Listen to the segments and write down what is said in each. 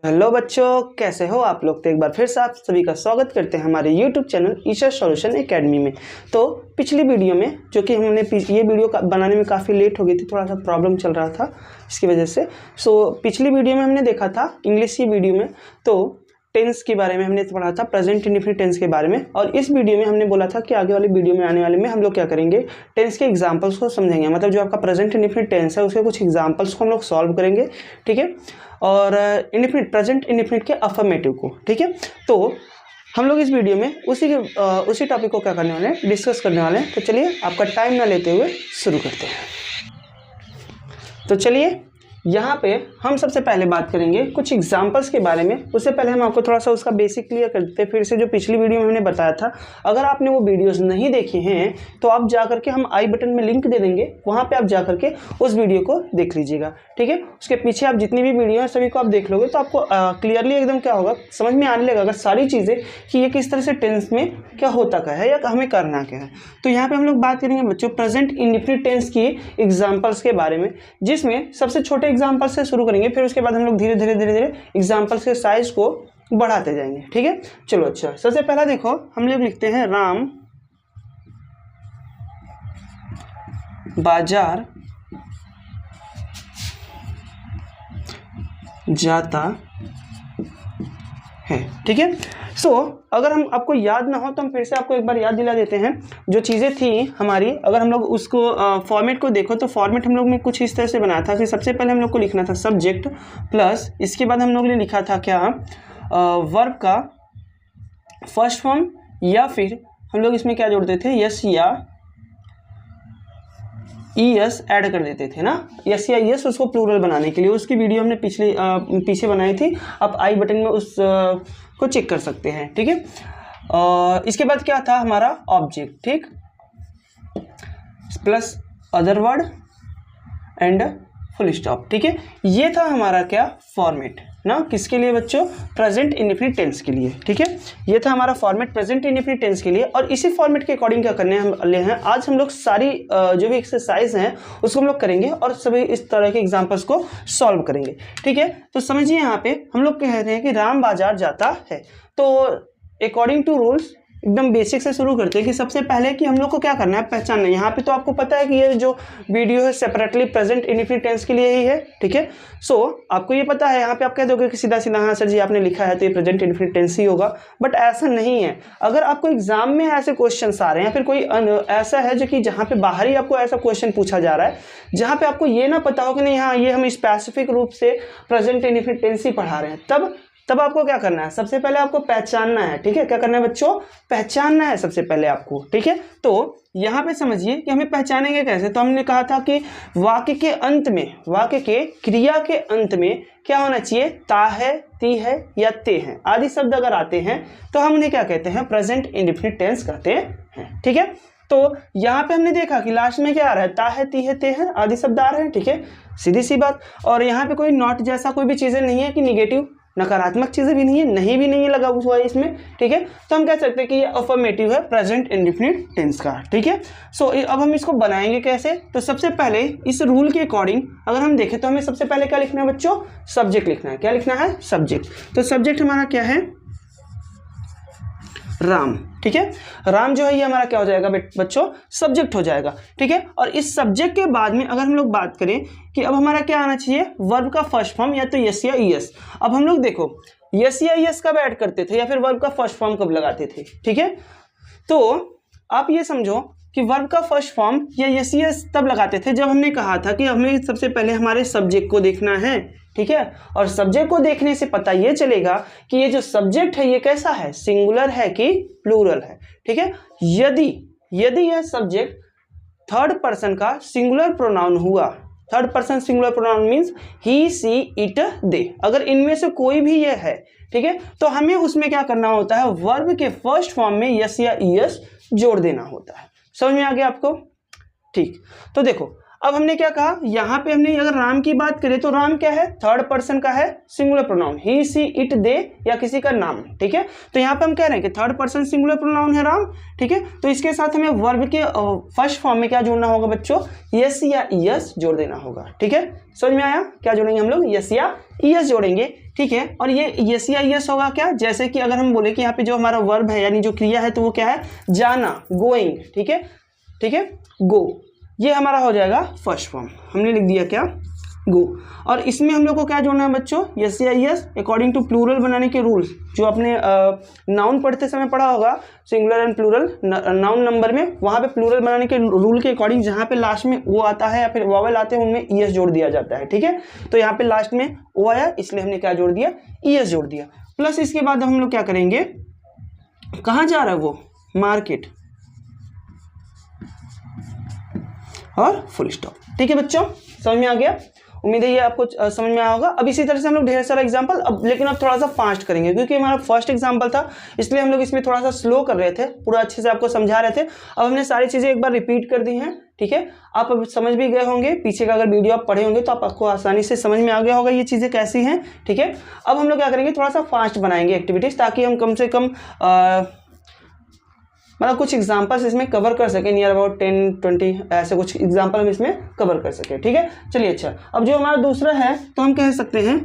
Hello बच्चों, कैसे हो आप लोग। तो एक बार फिर से आप सभी का स्वागत करते हैं हमारे YouTube channel Isha solution academy में। तो पिछली वीडियो में जो कि हमने ये वीडियो बनाने में काफ़ी लेट हो गई थी, थोड़ा सा प्रॉब्लम चल रहा था इसकी वजह से। पिछली वीडियो में हमने देखा था इंग्लिश की वीडियो में तो टेंस के बारे में हमने पढ़ा था, प्रेजेंट इंडेफिनिट टेंस के बारे में। और इस वीडियो में हमने बोला था कि आगे वाली वीडियो में आने वाले में हम लोग क्या करेंगे, टेंस के एग्जांपल्स को समझेंगे। मतलब जो आपका प्रेजेंट इंडेफिनिट टेंस है उसके कुछ एग्जांपल्स को हम लोग सॉल्व करेंगे, ठीक है। और इंडेफिनिट प्रेजेंट इंडेफिनिट के अफर्मेटिव को, ठीक है। तो हम लोग इस वीडियो में उसी टॉपिक को क्या करने वाले हैं, डिस्कस करने वाले हैं। तो चलिए आपका टाइम ना लेते हुए शुरू करते हैं। तो चलिए यहाँ पे हम सबसे पहले बात करेंगे कुछ एग्जांपल्स के बारे में। उससे पहले हम आपको थोड़ा सा उसका बेसिक क्लियर कर देते हैं। फिर से जो पिछली वीडियो में हमने बताया था, अगर आपने वो वीडियोस नहीं देखे हैं तो आप जा करके, हम आई बटन में लिंक दे देंगे, वहाँ पे आप जा करके उस वीडियो को देख लीजिएगा, ठीक है। उसके पीछे आप जितनी भी वीडियो है सभी को आप देख लोगे तो आपको क्लियरली एकदम क्या होगा, समझ में आने लगेगा अगर सारी चीज़ें कि ये किस तरह से टेंस में क्या होता क्या है या हमें करना क्या है। तो यहाँ पर हम लोग बात करेंगे बच्चों प्रेजेंट इंडेफिनिट टेंस की एग्जाम्पल्स के बारे में, जिसमें सबसे छोटे एग्जाम्पल से शुरू करेंगे। फिर उसके बाद हम लोग धीरे धीरे एग्जाम्पल्स के साइज को बढ़ाते जाएंगे, ठीक है। चलो अच्छा, सबसे पहला देखो हम लोग लिखते हैं राम बाजार जाता है, ठीक है। अगर हम आपको याद ना हो तो हम फिर से आपको एक बार याद दिला देते हैं जो चीज़ें थी हमारी। अगर हम लोग उसको फॉर्मेट को देखो तो फॉर्मेट हम लोग में कुछ इस तरह से बनाया था कि सबसे पहले हम लोग को लिखना था सब्जेक्ट प्लस, इसके बाद हम लोग ने लिखा था क्या, वर्ब का फर्स्ट फॉर्म, या फिर हम लोग इसमें क्या जोड़ते थे, यस या ईएस ऐड कर देते थे ना, यस या ईएस, उसको प्लूरल बनाने के लिए। उसकी वीडियो हमने पीछे बनाई थी, आप आई बटन में उस को चेक कर सकते हैं, ठीक है। इसके बाद क्या था हमारा ऑब्जेक्ट, ठीक, plus other word and full stop, ठीक है। ये था हमारा क्या, फॉर्मेट ना, किसके लिए बच्चों, प्रेजेंट इंडेफिनिट टेंस के लिए, ठीक है। ये था हमारा फॉर्मेट प्रेजेंट इंडेफिनिट टेंस के लिए। और इसी फॉर्मेट के अकॉर्डिंग क्या करने हैं आज हम लोग सारी जो भी एक्सरसाइज हैं उसको हम लोग करेंगे और सभी इस तरह के एग्जांपल्स को सॉल्व करेंगे, ठीक है। तो समझिए यहाँ पे हम लोग कह रहे हैं कि राम बाजार जाता है। तो अकॉर्डिंग टू रूल्स एकदम बेसिक से शुरू करते हैं कि सबसे पहले कि हम लोग को क्या करना है, पहचानना है। यहाँ पे तो आपको पता है कि ये जो वीडियो है सेपरेटली प्रेजेंट इंडेफिनिट टेंस के लिए ही है, ठीक है। आपको ये पता है, यहाँ पे आप कह दोगे कि सीधा सीधा हाँ सर जी आपने लिखा है तो ये प्रेजेंट इंडेफिनिट टेंस ही होगा, बट ऐसा नहीं है। अगर आपको एग्जाम में ऐसे क्वेश्चन आ रहे हैं, फिर कोई ऐसा है जो कि जहाँ पे बाहर ही आपको ऐसा क्वेश्चन पूछा जा रहा है जहाँ पे आपको ये ना पता हो कि नहीं हाँ ये हम स्पेसिफिक रूप से प्रेजेंट इंडेफिनिट टेंस ही पढ़ा रहे हैं, तब आपको क्या करना है, सबसे पहले आपको पहचानना है, ठीक है। क्या करना है बच्चों, पहचानना है सबसे पहले आपको, ठीक है। तो यहाँ पे समझिए कि हमें पहचानेंगे कैसे। तो हमने कहा था कि वाक्य के अंत में, वाक्य के क्रिया के अंत में क्या होना चाहिए, ता है, ती है या ते हैं आदि शब्द अगर आते हैं तो हम उन्हें क्या कहते हैं, प्रेजेंट इंडेफिनिट टेंस कहते हैं, ठीक है। तो यहाँ पे हमने देखा कि लास्ट में क्या आ रहा है, ता है, ती है, ते हैं आदि शब्द आ रहे हैं, ठीक है, सीधी सी बात। और यहाँ पे कोई नॉट जैसा कोई भी चीजें नहीं है कि निगेटिव नकारात्मक चीजें भी नहीं है, भी नहीं लगा हुआ है इसमें, ठीक है। तो हम कह सकते हैं कि ये अफर्मेटिव है प्रेजेंट इंडेफिनिट टेंस का, ठीक है। अब हम इसको बनाएंगे कैसे। तो सबसे पहले इस रूल के अकॉर्डिंग अगर हम देखें तो हमें सबसे पहले क्या लिखना है बच्चों, सब्जेक्ट लिखना है। क्या लिखना है, सब्जेक्ट। तो सब्जेक्ट हमारा क्या है, राम, ठीक है। राम जो है ये हमारा क्या हो जाएगा बच्चों, सब्जेक्ट हो जाएगा, ठीक है। और इस सब्जेक्ट के बाद में अगर हम लोग बात करें कि अब हमारा क्या आना चाहिए, वर्ब का फर्स्ट फॉर्म या तो यस या ईएस। अब हम लोग देखो यस या ईएस कब ऐड करते थे या फिर वर्ब का फर्स्ट फॉर्म कब लगाते थे, ठीक है। तो आप ये समझो कि वर्ब का फर्स्ट फॉर्म या यस ईएस तब लगाते थे जब हमने कहा था कि हमें सबसे पहले हमारे सब्जेक्ट को देखना है, ठीक है। और सब्जेक्ट को देखने से पता ये चलेगा कि ये जो सब्जेक्ट है ये कैसा है, सिंगुलर है कि प्लूरल है, ठीक है। यदि यह सब्जेक्ट थर्ड पर्सन का सिंगुलर प्रोनाउन हुआ, third person singular pronoun means he, she, it, they, अगर इनमें से कोई भी ये है, ठीक है, तो हमें उसमें क्या करना होता है, वर्ब के फर्स्ट फॉर्म में यस या ईएस जोड़ देना होता है। समझ में आ गया आपको, ठीक। तो देखो अब हमने क्या कहा, यहाँ पे हमने अगर राम की बात करें तो राम क्या है, थर्ड पर्सन का है singular pronoun, he, she, it, they या किसी का नाम, ठीक है। तो यहाँ पे हम कह रहे हैं कि थर्ड पर्सन सिंगुलर प्रोनाउन है राम, ठीक है। तो इसके साथ हमें वर्ब के फर्स्ट फॉर्म में क्या जोड़ना होगा बच्चों, यस या ईएस जोड़ देना होगा, ठीक है। समझ में आया, क्या जोड़ेंगे हम लोग, यस या ईएस जोड़ेंगे, ठीक है। और ये यस या यस होगा क्या, जैसे कि अगर हम बोले कि यहाँ पे जो हमारा वर्ब है यानी जो क्रिया है तो वो क्या है, जाना, गोइंग, ठीक है, ठीक है, गो, ये हमारा हो जाएगा फर्स्ट फॉर्म, हमने लिख दिया क्या, गो। और इसमें हम लोग को क्या जोड़ना है बच्चों, यस या यस अकॉर्डिंग टू प्लूरल बनाने के रूल्स, जो आपने नाउन पढ़ते समय पढ़ा होगा, singular and plural noun number में, वहाँ पे प्लूरल बनाने के रूल के अकॉर्डिंग जहाँ पे लास्ट में वो आता है या फिर वावल आते हैं उनमें ईएस जोड़ दिया जाता है, ठीक है। तो यहाँ पे लास्ट में ओ आया इसलिए हमने क्या जोड़ दिया, ईएस जोड़ दिया। प्लस इसके बाद हम लोग क्या करेंगे, कहाँ जा रहा है वो, मार्केट, और फुल स्टॉप, ठीक है बच्चों, समझ में आ गया। उम्मीद है ये आपको समझ में आया होगा। अब इसी तरह से हम लोग ढेर सारा एग्जांपल, अब लेकिन अब थोड़ा सा फास्ट करेंगे क्योंकि हमारा फर्स्ट एग्जांपल था इसलिए हम लोग इसमें थोड़ा सा स्लो कर रहे थे, पूरा अच्छे से आपको समझा रहे थे। अब हमने सारी चीज़ें एक बार रिपीट कर दी हैं, ठीक है। आप अब समझ भी गए होंगे, पीछे का अगर वीडियो आप पढ़े होंगे तो आपको आसानी से समझ में आ गया होगा ये चीज़ें कैसी हैं, ठीक है। अब हम लोग क्या करेंगे, थोड़ा सा फास्ट बनाएंगे एक्टिविटीज़, ताकि हम कम से कम मतलब कुछ एग्जांपल्स इसमें कवर कर सकें, नियर अबाउट 10-20 ऐसे कुछ एग्जांपल हम इसमें कवर कर सकें, ठीक है। चलिए अच्छा, अब जो हमारा दूसरा है तो हम कह सकते हैं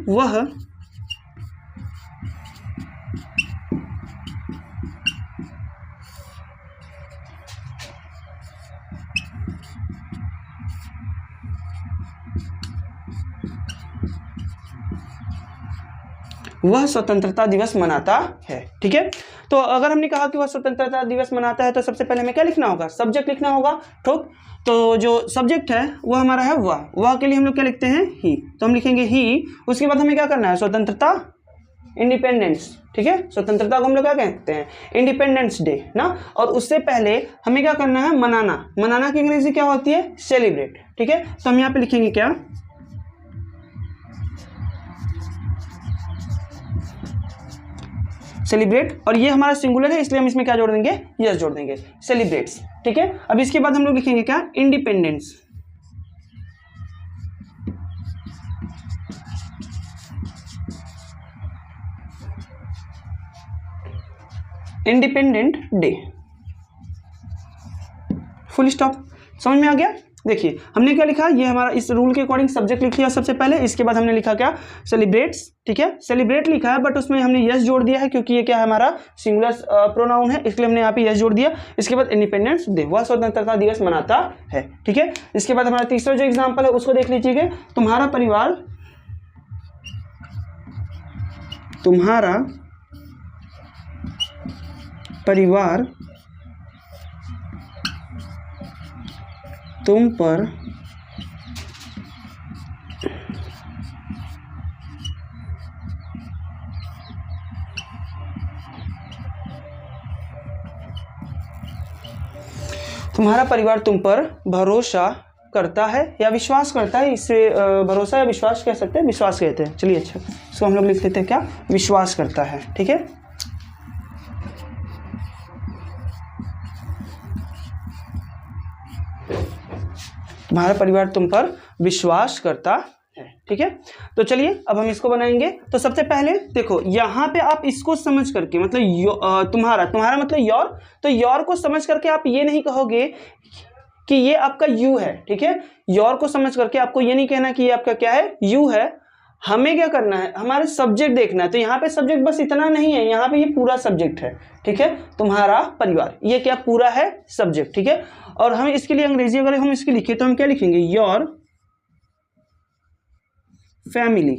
वह स्वतंत्रता दिवस मनाता है, ठीक है। तो अगर हमने कहा कि वह स्वतंत्रता दिवस मनाता है तो सबसे पहले हमें क्या लिखना होगा, सब्जेक्ट लिखना होगा, ठीक। तो जो सब्जेक्ट है वो हमारा है वह के लिए हम लोग क्या लिखते हैं, ही, तो हम लिखेंगे ही। उसके बाद हमें क्या करना है, स्वतंत्रता, इंडिपेंडेंस, ठीक है, स्वतंत्रता को हम लोग क्या कहते हैं, इंडिपेंडेंस डे ना। और उससे पहले हमें क्या करना है, मनाना, मनाना की अंग्रेजी क्या होती है, सेलिब्रेट, ठीक है। तो हम यहाँ पे लिखेंगे क्या, सेलिब्रेट, और ये हमारा सिंगुलर है इसलिए हम इसमें क्या जोड़ देंगे, यस जोड़ देंगे, सेलिब्रेट्स, ठीक है। अब इसके बाद हम लोग लिखेंगे क्या, independence, independent day, full stop. समझ में आ गया। देखिए हमने क्या लिखा, ये हमारा इस रूल के अकॉर्डिंग सब्जेक्ट लिख लिया सबसे पहले, इसके बाद हमने लिखा क्या, सेलिब्रेट्स, ठीक है, सेलिब्रेट लिखा है बट उसमें हमने यस जोड़ दिया है क्योंकि ये क्या है, हमारा सिंगुलर प्रोनाउन है इसलिए हमने यहाँ पे यस जोड़ दिया। इसके बाद इंडिपेंडेंस डे, वह स्वतंत्रता दिवस मनाता है, ठीक है। इसके बाद हमारा तीसरा जो एग्जाम्पल है उसको देख लीजिएगा, तुम्हारा परिवार तुम पर तुम्हारा परिवार तुम पर भरोसा करता है या विश्वास करता है, इससे भरोसा या विश्वास कह सकते हैं, विश्वास कहते हैं। चलिए अच्छा, इसको हम लोग लिख लेते हैं क्या, विश्वास करता है, ठीक है। तुम्हारा परिवार तुम पर विश्वास करता है, ठीक है। तो चलिए अब हम इसको बनाएंगे। तो सबसे पहले देखो यहाँ पे आप इसको समझ करके, मतलब तुम्हारा मतलब योर, तो योर को समझ करके आप ये नहीं कहोगे कि ये आपका यू है, ठीक है। योर को समझ करके आपको ये नहीं कहना कि ये आपका क्या है, यू है। हमें क्या करना है, हमारे सब्जेक्ट देखना है। तो यहाँ पे सब्जेक्ट बस इतना नहीं है, यहाँ पे ये पूरा सब्जेक्ट है, ठीक है। तुम्हारा परिवार, ये क्या पूरा है सब्जेक्ट, ठीक है। और हम इसके लिए अंग्रेजी अगर हम इसकी लिखे तो हम क्या लिखेंगे, योर फैमिली,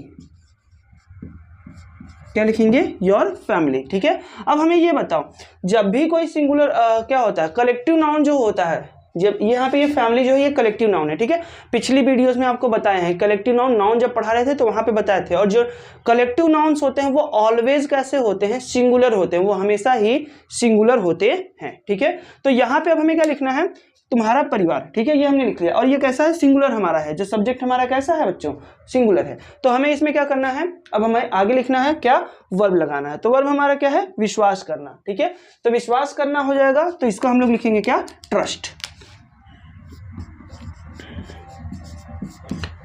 क्या लिखेंगे, योर फैमिली, ठीक है। अब हमें ये बताओ, जब भी कोई सिंगुलर क्या होता है, कलेक्टिव नाउन जो होता है, जब यहाँ पे ये फैमिली जो है ये कलेक्टिव नाउन है, ठीक है। पिछली वीडियोस में आपको बताए हैं कलेक्टिव नाउन जब पढ़ा रहे थे तो वहाँ पे बताए थे। और जो कलेक्टिव नाउन्स होते हैं वो ऑलवेज कैसे होते हैं, सिंगुलर होते हैं, वो हमेशा ही सिंगुलर होते हैं, ठीक है। तो यहाँ पे अब हमें क्या लिखना है, तुम्हारा परिवार, ठीक है, ये हमने लिख लिया। और ये कैसा है, सिंगुलर हमारा है, जो सब्जेक्ट हमारा कैसा है बच्चों, सिंगुलर है। तो हमें इसमें क्या करना है, अब हमें आगे लिखना है क्या, वर्ब लगाना है। तो वर्ब हमारा क्या है, विश्वास करना, ठीक है। तो विश्वास करना हो जाएगा, तो इसको हम लोग लिखेंगे क्या, ट्रस्ट,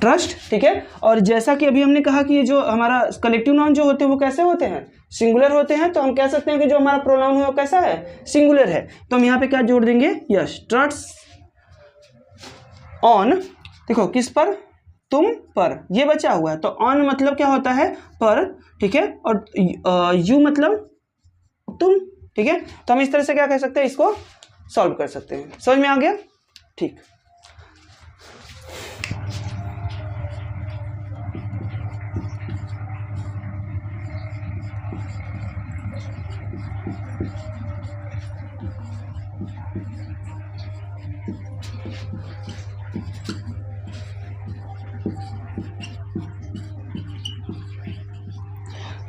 ट्रस्ट, ठीक है। और जैसा कि अभी हमने कहा कि ये जो हमारा कलेक्टिव नाउन जो होते हैं वो कैसे होते हैं, सिंगुलर होते हैं। तो हम कह सकते हैं कि जो हमारा प्रोनाउन है वो कैसा है, सिंगुलर है। तो हम यहाँ पे क्या जोड़ देंगे, यस, ट्रस्ट ऑन, देखो किस पर, तुम पर, ये बचा हुआ है, तो ऑन मतलब क्या होता है पर, ठीक है, और यू मतलब तुम, ठीक है। तो हम इस तरह से क्या कह सकते हैं, इसको सॉल्व कर सकते हैं। समझ में आ गया? ठीक।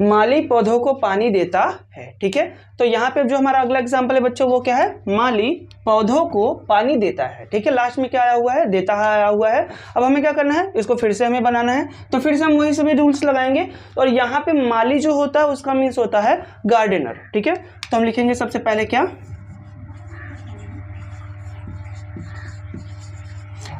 माली पौधों को पानी देता है, ठीक है। तो यहाँ पे जो हमारा अगला एग्जांपल है बच्चों, वो क्या है, माली पौधों को पानी देता है, ठीक है। लास्ट में क्या आया हुआ है, देता है आया हुआ है। अब हमें क्या करना है, इसको फिर से हमें बनाना है, तो फिर से हम वही सभी रूल्स लगाएंगे। और यहाँ पे माली जो होता है उसका मीन्स होता है गार्डनर, ठीक है। तो हम लिखेंगे सबसे पहले क्या,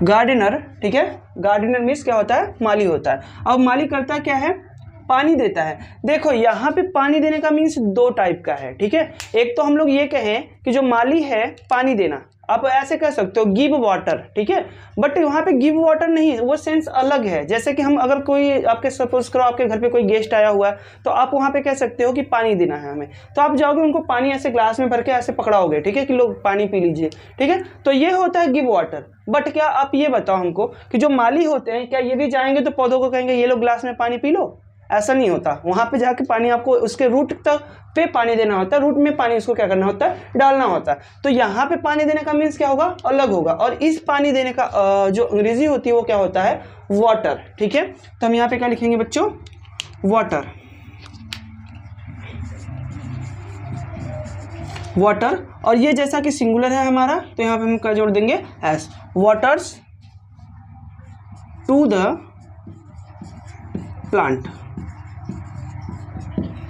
गार्डनर, ठीक है। गार्डनर मीन्स क्या होता है, माली होता है। अब माली करता क्या है, पानी देता है। देखो यहाँ पे पानी देने का मीन्स दो टाइप का है, ठीक है। एक तो हम लोग ये कहें कि जो माली है पानी देना, आप ऐसे कह सकते हो गिव वाटर, ठीक है। बट वहाँ पे गिव वाटर नहीं, वो सेंस अलग है। जैसे कि हम अगर कोई आपके सपोज करो आपके घर पे कोई गेस्ट आया हुआ है, तो आप वहाँ पे कह सकते हो कि पानी देना है हमें, तो आप जाओगे उनको पानी ऐसे ग्लास में भर के ऐसे पकड़ाओगे, ठीक है, कि लोग पानी पी लीजिए, ठीक है। तो ये होता है गिव वाटर। बट क्या आप ये बताओ हमको कि जो माली होते हैं क्या ये भी जाएंगे तो पौधों को कहेंगे ये लोग ग्लास में पानी पी लो? ऐसा नहीं होता। वहाँ पे जाके पानी आपको उसके रूट तक पे पानी देना होता है, रूट में पानी उसको क्या करना होता है, डालना होता है। तो यहाँ पे पानी देने का मीन्स क्या होगा, अलग होगा। और इस पानी देने का जो अंग्रेजी होती है वो क्या होता है, वाटर, ठीक है। तो हम यहाँ पे क्या लिखेंगे बच्चों, वाटर, वाटर। और ये जैसा कि सिंगुलर है हमारा, तो यहाँ पे हम क्या जोड़ देंगे, S, waters to the plant,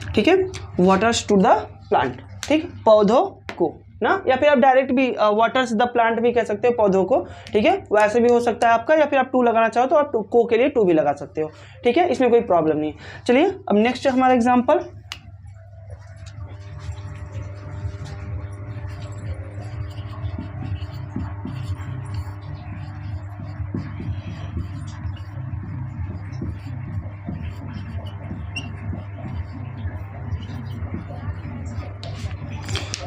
ठीक है, वाटर्स टू द प्लांट, ठीक, पौधों को ना, या फिर आप डायरेक्ट भी वाटर्स द प्लांट भी कह सकते हो, पौधों को, ठीक है। वैसे भी हो सकता है आपका, या फिर आप टू लगाना चाहो तो आप को के लिए टू भी लगा सकते हो, ठीक है, इसमें कोई प्रॉब्लम नहीं। चलिए अब नेक्स्ट हमारा एग्जाम्पल,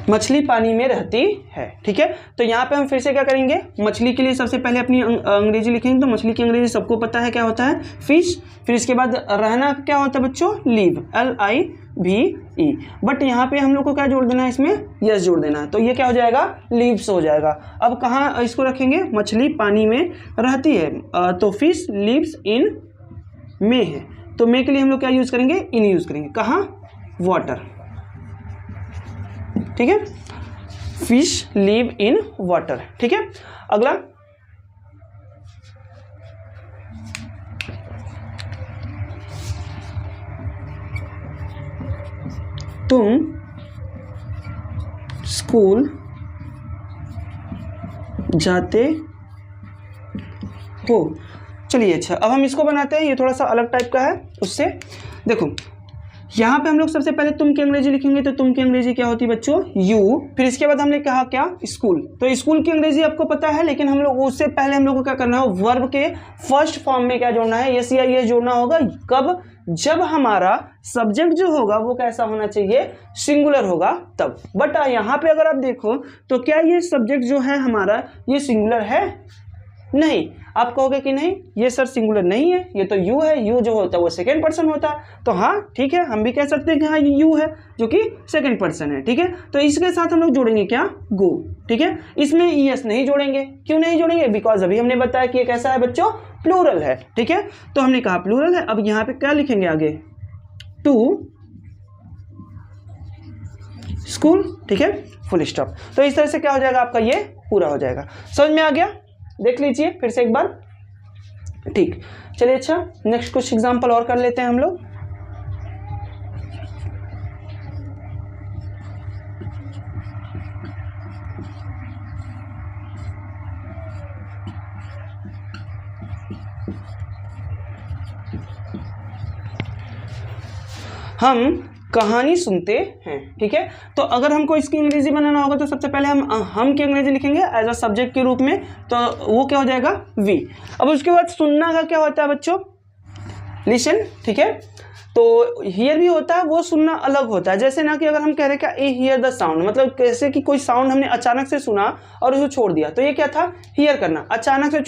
मछली पानी में रहती है, ठीक है। तो यहाँ पे हम फिर से क्या करेंगे, मछली के लिए सबसे पहले अपनी अंग्रेजी लिखेंगे। तो मछली की अंग्रेजी सबको पता है क्या होता है, फिश। फिर इसके बाद रहना क्या होता है बच्चों, लिव, LIVE। बट यहाँ पे हम लोग को क्या जोड़ देना है, इसमें यस जोड़ देना है, तो ये क्या हो जाएगा, लीव्स हो जाएगा। अब कहाँ इसको रखेंगे, मछली पानी में रहती है, तो फिश लिव्स इन में है, तो में के लिए हम लोग क्या यूज़ करेंगे, इन यूज़ करेंगे। कहाँ, वाटर, ठीक है, फिश लिव इन वाटर, ठीक है। अगला, तुम स्कूल जाते हो। चलिए अच्छा, अब हम इसको बनाते हैं, ये थोड़ा सा अलग टाइप का है उससे। देखो यहाँ पे हम लोग सबसे पहले तुम की अंग्रेजी लिखेंगे, तो तुम की अंग्रेजी क्या होती है बच्चों, यू। फिर इसके बाद हमने कहा क्या, स्कूल। तो स्कूल की अंग्रेजी आपको पता है, लेकिन हम लोग उससे पहले हम लोग को क्या करना है, वर्ब के फर्स्ट फॉर्म में क्या जोड़ना है, यस या यस जोड़ना होगा। कब, जब हमारा सब्जेक्ट जो होगा वो कैसा होना चाहिए, सिंगुलर होगा तब। बट यहाँ पे अगर आप देखो तो क्या ये सब्जेक्ट जो है हमारा ये सिंगुलर है, नहीं। आप कहोगे कि नहीं ये सर सिंगुलर नहीं है, ये तो यू है, यू जो होता है वो सेकंड पर्सन होता है। तो हाँ ठीक है, हम भी कह सकते हैं कि हाँ ये यू है जो कि सेकंड पर्सन है, ठीक है। तो इसके साथ हम लोग जोड़ेंगे क्या, गो, ठीक है। इसमें ईएस नहीं जोड़ेंगे, क्यों नहीं जोड़ेंगे, बिकॉज अभी हमने बताया कि ये कैसा है बच्चों, प्लूरल है, ठीक है। तो हमने कहा प्लूरल है। अब यहाँ पे क्या लिखेंगे आगे, टू स्कूल, ठीक है, फुल स्टॉप। तो इस तरह से क्या हो जाएगा आपका, ये पूरा हो जाएगा। समझ में आ गया, देख लीजिए फिर से एक बार, ठीक। चलिए अच्छा, नेक्स्ट कुछ एग्जांपल और कर लेते हैं हम लोग। हम कहानी सुनते हैं। ठीक है, तो अगर हमको इसकी अंग्रेजी बनाना होगा तो सबसे पहले हम की अंग्रेजी लिखेंगे एज अ सब्जेक्ट के रूप में, तो वो क्या हो जाएगा वी। अब उसके बाद सुनना का क्या होता है बच्चों, लिसन। ठीक है, तो हियर भी होता है, वो सुनना अलग होता है। जैसे ना कि अगर हम कह रहे हैं क्या ए हियर द साउंड, मतलब कैसे कि कोई साउंड हमने अचानक से सुना और उसे छोड़ दिया, तो ये क्या था, हियर करना, अचानक से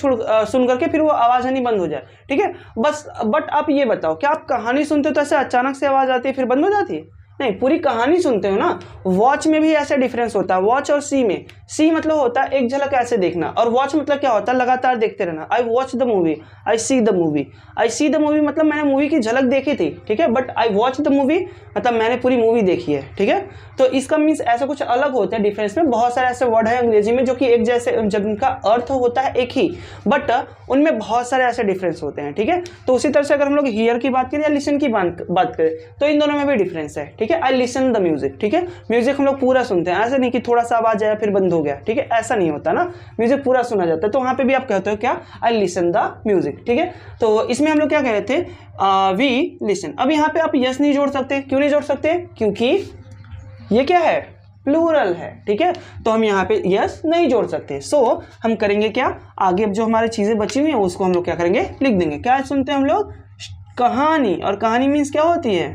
सुन करके फिर वो आवाज़ आनी बंद हो जाए। ठीक है, बस बट आप ये बताओ, क्या आप कहानी सुनते हो तो ऐसे अचानक से आवाज़ आती है फिर बंद हो जाती है? नहीं, पूरी कहानी सुनते हो ना। वॉच में भी ऐसा डिफरेंस होता है, वॉच और सी में। सी मतलब होता है एक झलक ऐसे देखना, और वॉच मतलब क्या होता है, लगातार देखते रहना। I watch the movie, I see the movie. I see the movie मतलब मैंने मूवी की झलक देखी थी। ठीक है, but I watch the movie मतलब मैंने पूरी मूवी देखी है। ठीक है, तो इसका मीन्स ऐसा कुछ अलग होता है डिफरेंस में। बहुत सारे ऐसे वर्ड है अंग्रेजी में जो कि एक जैसे, जिनका अर्थ होता है एक ही, बट उनमें बहुत सारे ऐसे डिफरेंस होते हैं। ठीक है, तो उसी तरह से अगर हम लोग हियर की बात करें या लिसन की बात करें तो इन दोनों में भी डिफरेंस है। ठीक है, आई लिसन द म्यूजिक। ठीक है, म्यूजिक हम लोग पूरा सुनते हैं, ऐसा नहीं कि थोड़ा सा आवाज आया फिर बंद हो गया। ठीक है, ऐसा नहीं होता ना, म्यूजिक पूरा सुना जाता है। तो वहां पे भी आप कहते हो क्या, आई लिसन द म्यूजिक। ठीक है, तो इसमें हम लोग क्या कह रहे थे, वी लिसन। अब यहाँ पे आप यस नहीं जोड़ सकते। क्यों नहीं जोड़ सकते, क्योंकि ये क्या है, प्लूरल है। ठीक है, तो हम यहाँ पे यस नहीं जोड़ सकते। सो हम करेंगे क्या, आगे अब जो हमारी चीजें बची हुई हैं उसको हम लोग क्या करेंगे, लिख देंगे। क्या सुनते हैं हम लोग, कहानी, और कहानी मीन्स क्या होती है,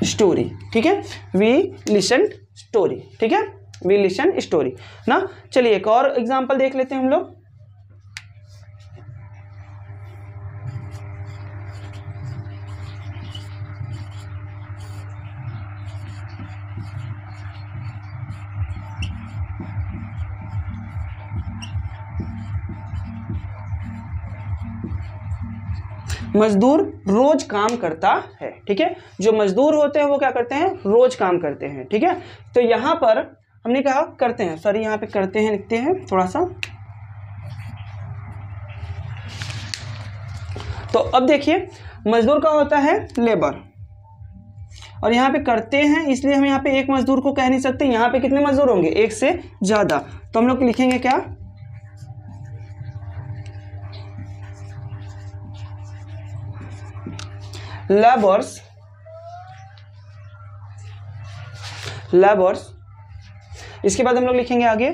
स्टोरी। ठीक है, वी लिसन स्टोरी। ठीक है, वी लिसन स्टोरी ना। चलिए एक और एग्जांपल देख लेते हैं हम लोग। मजदूर रोज काम करता है। ठीक है, जो मजदूर होते हैं वो क्या करते हैं, रोज काम करते हैं। ठीक है, तो यहां पर हमने कहा करते हैं, सॉरी यहाँ पे करते हैं लिखते हैं थोड़ा सा। तो अब देखिए, मजदूर का होता है लेबर, और यहाँ पे करते हैं, इसलिए हम यहाँ पे एक मजदूर को कह नहीं सकते। यहाँ पे कितने मजदूर होंगे, एक से ज्यादा। तो हम लोग लिखेंगे क्या, लेबर्स। लेबर्स, इसके बाद हम लोग लिखेंगे आगे,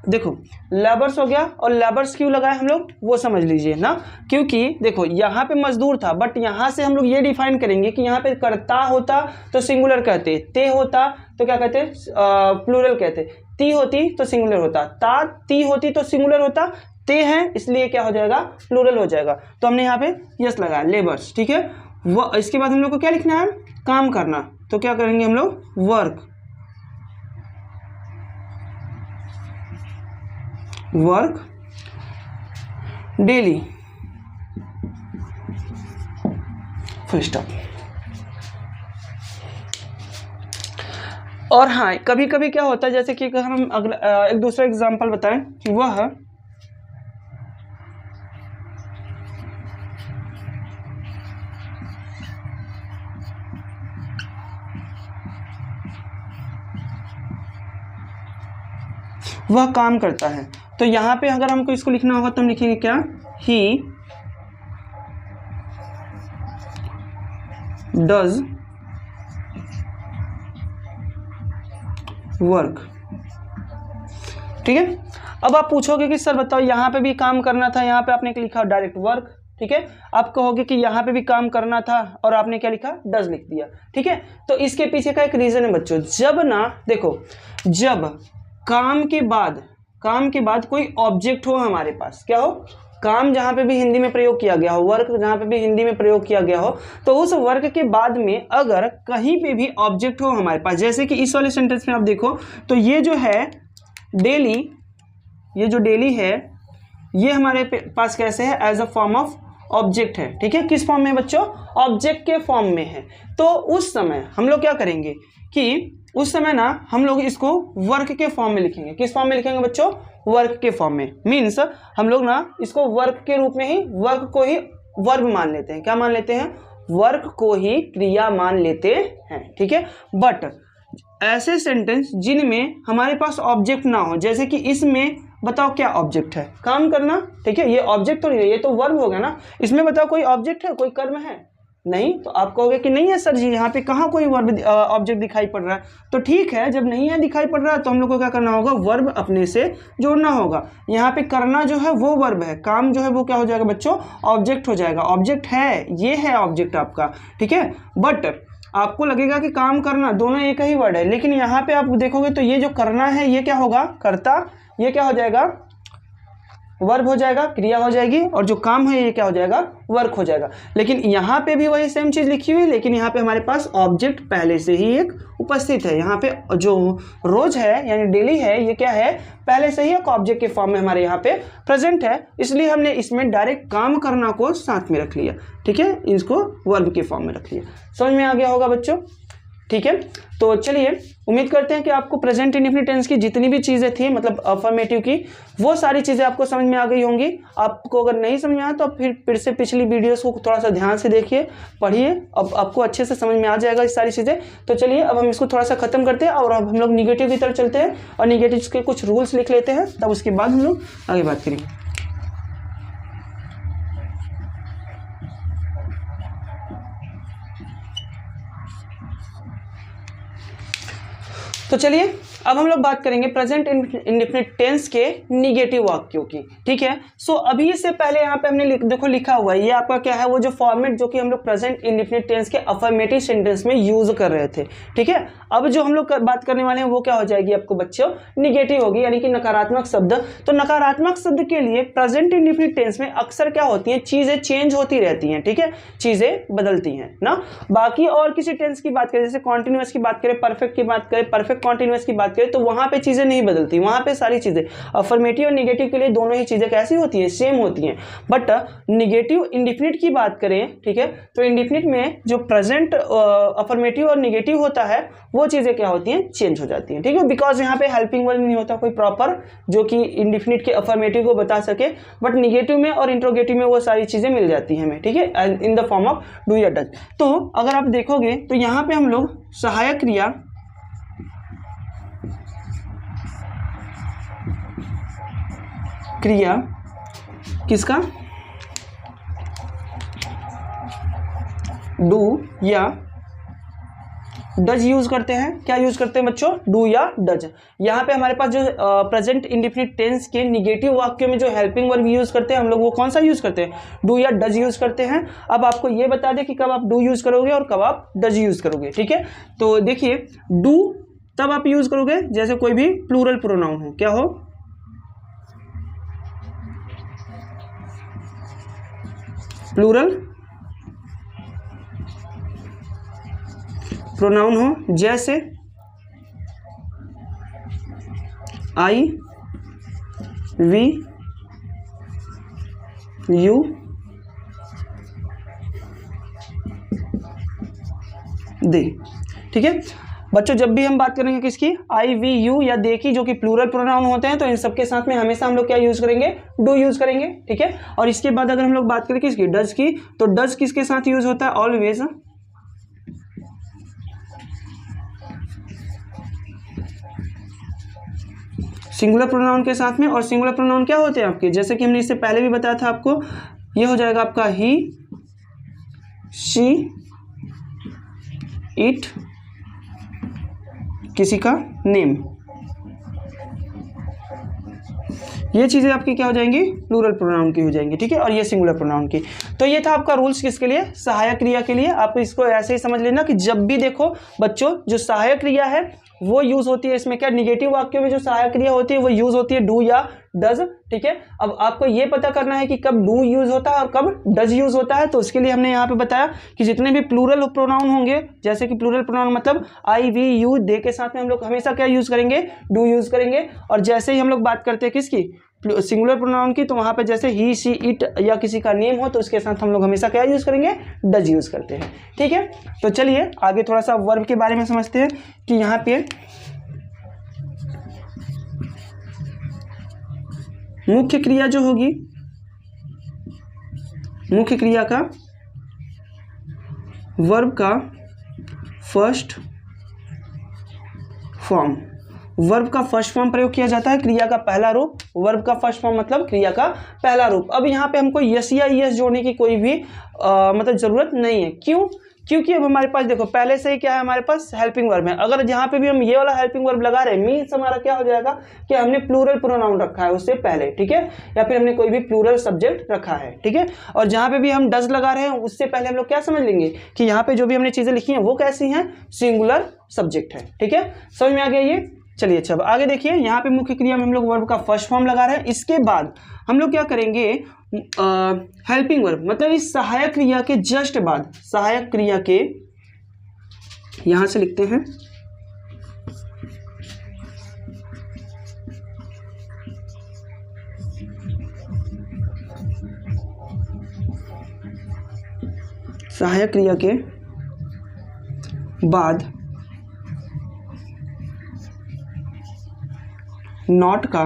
देखो लेबर्स हो गया, और लेबर्स क्यों लगाए हम लोग वो समझ लीजिए ना। क्योंकि देखो यहाँ पे मजदूर था, बट यहाँ से हम लोग ये डिफाइन करेंगे कि यहाँ पे करता होता तो सिंगुलर कहते, ते होता तो क्या कहते, प्लूरल कहते, ती होती तो सिंगुलर होता, ता ती होती तो सिंगुलर होता, ते है इसलिए क्या हो जाएगा, प्लूरल हो जाएगा। तो हमने यहाँ पे यस लगाया, लेबर्स। ठीक है, वो इसके बाद हम लोग को क्या लिखना है, काम करना। तो क्या करेंगे हम लोग, work. Work daily, full stop. और हाँ, कभी कभी क्या होता है, जैसे कि अगर हम अगला एक दूसरा एग्जांपल बताएं कि वह काम करता है। तो यहाँ पे अगर हमको इसको लिखना होगा तो हम लिखेंगे क्या, ही डज वर्क। ठीक है, अब आप पूछोगे कि सर बताओ यहाँ पे भी काम करना था, यहाँ पे आपने लिखा डायरेक्ट वर्क। ठीक है, आप कहोगे कि यहाँ पे भी काम करना था और आपने क्या लिखा, डज लिख दिया। ठीक है, तो इसके पीछे का एक रीजन है बच्चों। जब ना देखो, जब काम के बाद कोई ऑब्जेक्ट हो हमारे पास, क्या हो, काम जहां पे भी हिंदी में प्रयोग किया गया हो, वर्क जहां पे भी हिंदी में प्रयोग किया गया हो, तो उस वर्क के बाद में अगर कहीं पे भी ऑब्जेक्ट हो हमारे पास, जैसे कि इस वाले सेंटेंस में आप देखो तो ये जो है डेली, ये जो डेली है ये हमारे पास कैसे है, as a form of object है। ठीक है, किस फॉर्म में बच्चों, ऑब्जेक्ट के फॉर्म में है। तो उस समय हम लोग क्या करेंगे कि उस समय ना हम लोग इसको वर्क के फॉर्म में लिखेंगे। किस फॉर्म में लिखेंगे बच्चों, वर्क के फॉर्म में। मीन्स हम लोग ना इसको वर्क के रूप में ही, वर्क को ही वर्ब मान लेते हैं। क्या मान लेते हैं, वर्क को ही क्रिया मान लेते हैं। ठीक है, बट ऐसे सेंटेंस जिनमें हमारे पास ऑब्जेक्ट ना हो, जैसे कि इसमें बताओ क्या ऑब्जेक्ट है, काम करना। ठीक है, ये ऑब्जेक्ट तो नहीं है, ये तो वर्ब हो गया ना। इसमें बताओ कोई ऑब्जेक्ट है, कोई कर्म है, नहीं, तो आप कहोगे कि नहीं है सर जी, यहाँ पे कहाँ कोई वर्ब ऑब्जेक्ट दिखाई पड़ रहा है। तो ठीक है, जब नहीं है दिखाई पड़ रहा है तो हम लोग को क्या करना होगा, वर्ब अपने से जोड़ना होगा। यहाँ पे करना जो है वो वर्ब है, काम जो है वो क्या हो जाएगा बच्चों, ऑब्जेक्ट हो जाएगा। ऑब्जेक्ट है, ये है ऑब्जेक्ट आपका, ठीक है। बट आपको लगेगा कि काम करना दोनों एक ही वर्ड है, लेकिन यहाँ पे आप देखोगे तो ये जो करना है ये क्या होगा, कर्ता, ये क्या हो जाएगा, वर्ब हो जाएगा, क्रिया हो जाएगी, और जो काम है ये क्या हो जाएगा, वर्क हो जाएगा। लेकिन यहाँ पे भी वही सेम चीज़ लिखी हुई, लेकिन यहाँ पे हमारे पास ऑब्जेक्ट पहले से ही एक उपस्थित है। यहाँ पे जो रोज है यानी डेली है, ये क्या है, पहले से ही एक ऑब्जेक्ट के फॉर्म में हमारे यहाँ पे प्रेजेंट है, इसलिए हमने इसमें डायरेक्ट काम करना को साथ में रख लिया, ठीक है, इसको वर्ब के फॉर्म में रख लिया। समझ में आ गया होगा बच्चों, ठीक है। तो चलिए, उम्मीद करते हैं कि आपको प्रेजेंट इंडेफिनिट टेंस की जितनी भी चीज़ें थी, मतलब अफर्मेटिव की, वो सारी चीज़ें आपको समझ में आ गई होंगी। आपको अगर नहीं समझ में आया तो आप फिर से पिछली वीडियोस को थोड़ा सा ध्यान से देखिए, पढ़िए, अब आपको अच्छे से समझ में आ जाएगा ये सारी चीज़ें। तो चलिए अब हम इसको थोड़ा सा खत्म करते हैं और अब हम लोग निगेटिव की तरफ चलते हैं और निगेटिव के कुछ रूल्स लिख लेते हैं, तब उसके बाद हम लोग आगे बात करेंगे। तो चलिए अब हम लोग बात करेंगे प्रेजेंट इंडेफिनिट टेंस के निगेटिव वाक्यों की, ठीक है। सो अभी से पहले यहाँ पे हमने देखो लिखा हुआ है, ये आपका क्या है, वो जो फॉर्मेट जो कि हम लोग प्रेजेंट इंडेफिनिट टेंस के अफर्मेटिव सेंटेंस में यूज कर रहे थे, ठीक है। अब जो हम लोग बात करने वाले हैं वो क्या हो जाएगी आपको बच्चों, निगेटिव होगी, यानी कि नकारात्मक शब्द। तो नकारात्मक शब्द के लिए प्रेजेंट इंडेफिनिट टेंस में अक्सर क्या होती है, चीजें चेंज होती रहती हैं, ठीक है, चीजें बदलती हैं ना। बाकी और किसी टेंस की बात करें, जैसे कॉन्टिन्यूअस की बात करें, परफेक्ट की बात करें, परफेक्ट कॉन्टिन्यूअस की बात करें, तो वहां पे चीजें नहीं बदलती, वहां पे सारी चीजें अफर्मेटिव और निगेटिव के लिए दोनों ही चीजें कैसी होती हैं, सेम होती हैं। बट निगेटिव इंडेफिनिट की बात करें, ठीक है, तो इंडेफिनिट में जो प्रेजेंट अफर्मेटिव और निगेटिव होता है वो चीजें क्या होती हैं, चेंज हो जाती हैं, ठीक है। बिकॉज यहाँ पे हेल्पिंग वर्ब नहीं होता कोई प्रॉपर जो कि इंडेफिनिट के अफर्मेटिव को बता सके, बट निगेटिव में और इंट्रोगेटिव में वो सारी चीजें मिल जाती हैं हमें, ठीक है, in the form of do या डज। तो अगर आप देखोगे तो यहाँ पे हम लोग सहायक क्रिया, क्रिया किसका, डू या डज यूज करते हैं। क्या यूज करते हैं बच्चों, डू या डज। यहाँ पे हमारे पास जो प्रेजेंट इंडेफिनिट टेंस के निगेटिव वाक्यों में जो हेल्पिंग वर्ब यूज करते हैं हम लोग, वो कौन सा यूज करते हैं, डू या डज यूज करते हैं। अब आपको ये बता दें कि कब आप डू यूज करोगे और कब आप डज यूज करोगे, ठीक है। तो देखिए, डू तब आप यूज करोगे जैसे कोई भी प्लूरल प्रोनाउन हो, क्या हो, प्लूरल प्रोनाउन हो, जैसे आई, वी, यू, दे, ठीक है। बच्चों जब भी हम बात करेंगे किसकी, आई, वी, यू या दे की, जो कि प्लूरल प्रोनाउन होते हैं, तो इन सबके साथ में हमेशा हम लोग क्या यूज करेंगे, डू यूज करेंगे, ठीक है। और इसके बाद अगर हम लोग बात करें किसकी, डज की, तो डज किसके साथ यूज होता है, ऑलवेज सिंगुलर प्रोनाउन के साथ में। और सिंगुलर प्रोनाउन क्या होते हैं आपके, जैसे कि हमने इससे पहले भी बताया था आपको, ये हो जाएगा आपका ही, शी, इट, किसी का नेम, ये चीजें आपकी क्या हो जाएंगी, प्लूरल प्रोनाउन की हो जाएंगी, ठीक है। और ये सिंगुलर प्रोनाउन की। तो ये था आपका रूल्स किसके लिए, सहायक क्रिया के लिए। आप इसको ऐसे ही समझ लेना कि जब भी देखो बच्चों जो सहायक क्रिया है वो यूज होती है इसमें, क्या, निगेटिव वाक्यों में जो सहायक क्रिया होती है वो यूज होती है डू या डज, ठीक है। अब आपको ये पता करना है कि कब डू यूज होता है और कब डज यूज होता है। तो उसके लिए हमने यहाँ पे बताया कि जितने भी प्लूरल प्रोनाउन होंगे, जैसे कि प्लूरल प्रोनाउन मतलब आई, वी, यू, दे के साथ में हम लोग हमेशा क्या यूज करेंगे, डू यूज करेंगे। और जैसे ही हम लोग बात करते हैं किसकी, सिंगुलर प्रोनाउन की, तो वहां पे जैसे ही, शी, इट या किसी का नेम हो तो उसके साथ हम लोग हमेशा क्या यूज करेंगे, डज यूज करते हैं, ठीक है। तो चलिए आगे थोड़ा सा वर्ब के बारे में समझते हैं कि यहाँ पे मुख्य क्रिया जो होगी, मुख्य क्रिया का वर्ब का फर्स्ट फॉर्म, वर्ब का फर्स्ट फॉर्म प्रयोग किया जाता है, क्रिया का पहला रूप। वर्ब का फर्स्ट फॉर्म मतलब क्रिया का पहला रूप। अब यहाँ पे हमको यस या ईएस जोड़ने की कोई भी मतलब जरूरत नहीं है। क्यों? क्योंकि अब हमारे पास देखो पहले से ही क्या है, हमारे पास हेल्पिंग वर्ब है। अगर जहाँ पे भी हम ये वाला हेल्पिंग वर्ब लगा रहे हैं मीन्स हमारा क्या हो जाएगा कि हमने प्लूरल प्रोनाउन रखा है उससे पहले, ठीक है, या फिर हमने कोई भी प्लूरल सब्जेक्ट रखा है, ठीक है। और जहाँ पे भी हम डज लगा रहे हैं उससे पहले हम लोग क्या समझ लेंगे कि यहाँ पे जो भी हमने चीजें लिखी हैं वो कैसी हैं, सिंगुलर सब्जेक्ट है, ठीक है। समझ में आ गया ये? चलिए अच्छा अब आगे देखिए, यहाँ पे मुख्य क्रिया में हम लोग वर्ब का फर्स्ट फॉर्म लगा रहे हैं। इसके बाद हम लोग क्या करेंगे, हेल्पिंग वर्ब मतलब इस सहायक क्रिया के जस्ट बाद, सहायक क्रिया के यहां से लिखते हैं सहायक क्रिया के बाद नॉट का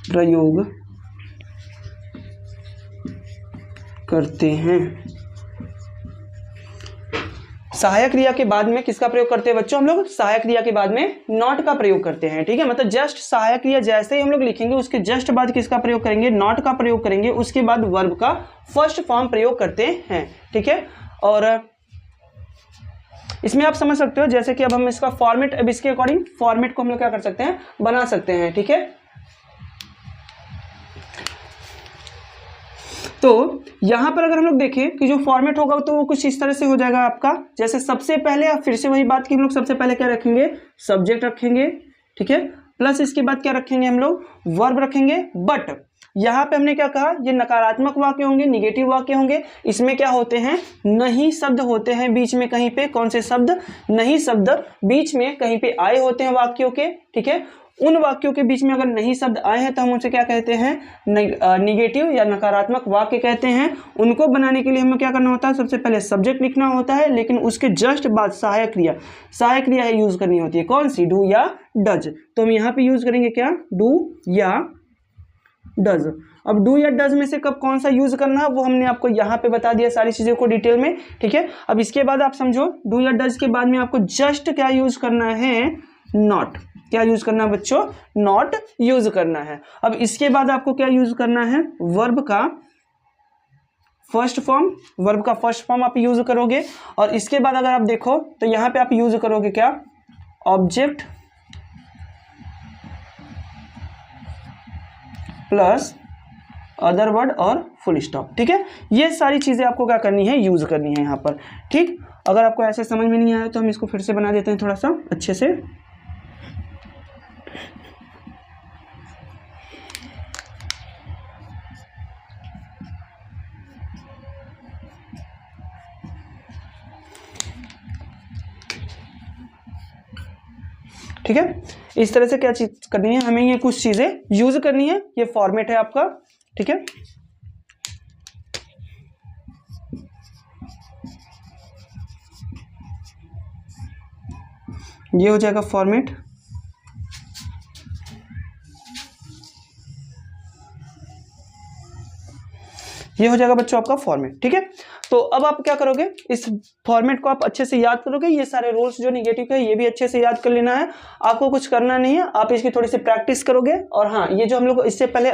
प्रयोग करते हैं। सहायक क्रिया के बाद में किसका प्रयोग करते हैं बच्चों? हम लोग सहायक क्रिया के बाद में नॉट का प्रयोग करते हैं, ठीक है। मतलब जस्ट सहायक क्रिया जैसे ही हम लोग लिखेंगे उसके जस्ट बाद किसका प्रयोग करेंगे, नॉट का प्रयोग करेंगे। उसके बाद वर्ब का फर्स्ट फॉर्म प्रयोग करते हैं, ठीक है। और इसमें आप समझ सकते हो जैसे कि अब हम इसका फॉर्मेट, अब इसके अकॉर्डिंग फॉर्मेट को हम लोग क्या कर सकते हैं, बना सकते हैं, ठीक है। तो यहां पर अगर हम लोग देखें कि जो फॉर्मेट होगा तो वो कुछ इस तरह से हो जाएगा आपका। जैसे सबसे पहले आप फिर से वही बात की, हम लोग सबसे पहले क्या रखेंगे, सब्जेक्ट रखेंगे, ठीक है, प्लस इसके बाद क्या रखेंगे, हम लोग वर्ब रखेंगे। बट यहां पे हमने क्या कहा, ये नकारात्मक वाक्य होंगे, निगेटिव वाक्य होंगे। इसमें क्या होते हैं, नहीं शब्द होते हैं बीच में कहीं पे। कौन से शब्द? नहीं शब्द बीच में कहीं पे आए होते हैं वाक्यों के, ठीक है। उन वाक्यों के बीच में अगर नहीं शब्द आए हैं तो हम उनसे क्या कहते हैं, निगेटिव या नकारात्मक वाक्य कहते हैं। उनको बनाने के लिए हमें क्या करना होता है, सबसे पहले सब्जेक्ट लिखना होता है, लेकिन उसके जस्ट बाद सहायक क्रिया, सहायक क्रिया यूज करनी होती है। कौन सी? डू या डज। तो हम यहाँ पे यूज करेंगे क्या, डू या डज। अब डू या डज में से कब कौन सा यूज करना है वो हमने आपको यहाँ पे बता दिया सारी चीजों को डिटेल में, ठीक है। अब इसके बाद आप समझो, डू या डज के बाद में आपको जस्ट क्या यूज करना है, नॉट। क्या यूज करना है बच्चों? नॉट यूज करना है। अब इसके बाद आपको क्या यूज करना है, वर्ब का फर्स्ट फॉर्म। वर्ब का फर्स्ट फॉर्म आप यूज करोगे। और इसके बाद अगर आप देखो तो यहां पे आप यूज करोगे क्या, ऑब्जेक्ट प्लस अदर वर्ड और फुल स्टॉप, ठीक है। ये सारी चीजें आपको क्या करनी है, यूज करनी है यहाँ पर, ठीक। अगर आपको ऐसे समझ में नहीं आया तो हम इसको फिर से बना देते हैं थोड़ा सा अच्छे से। ठीक है, इस तरह से क्या चीज करनी है हमें, ये कुछ चीजें यूज करनी है। ये फॉर्मेट है आपका, ठीक है। ये हो जाएगा फॉर्मेट। ये हो जाएगा बच्चों आपका फॉर्मेट, ठीक है। तो अब आप क्या करोगे, इस फॉर्मेट को आप अच्छे से याद करोगे। ये सारे रूल्स जो निगेटिव है ये भी अच्छे से याद कर लेना है, आपको कुछ करना नहीं है, आप इसकी थोड़ी सी प्रैक्टिस करोगे। और हाँ, ये जो हम लोग इससे पहले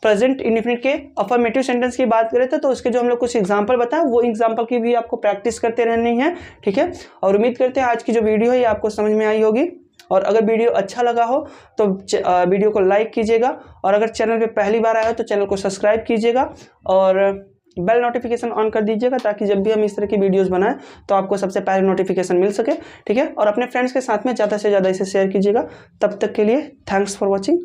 प्रेजेंट इंडेफिनिट के अफर्मेटिव सेंटेंस की बात करें थे तो उसके जो हम लोग कुछ एग्जांपल बताएं वो एग्जांपल की भी आपको प्रैक्टिस करते रहनी है, ठीक है। और उम्मीद करते हैं आज की जो वीडियो है ये आपको समझ में आई होगी। और अगर वीडियो अच्छा लगा हो तो वीडियो को लाइक कीजिएगा, और अगर चैनल पे पहली बार आया हो तो चैनल को सब्सक्राइब कीजिएगा और बेल नोटिफिकेशन ऑन कर दीजिएगा, ताकि जब भी हम इस तरह की वीडियोस बनाएं तो आपको सबसे पहले नोटिफिकेशन मिल सके, ठीक है। और अपने फ्रेंड्स के साथ में ज़्यादा से ज़्यादा इसे शेयर कीजिएगा। तब तक के लिए थैंक्स फॉर वॉचिंग।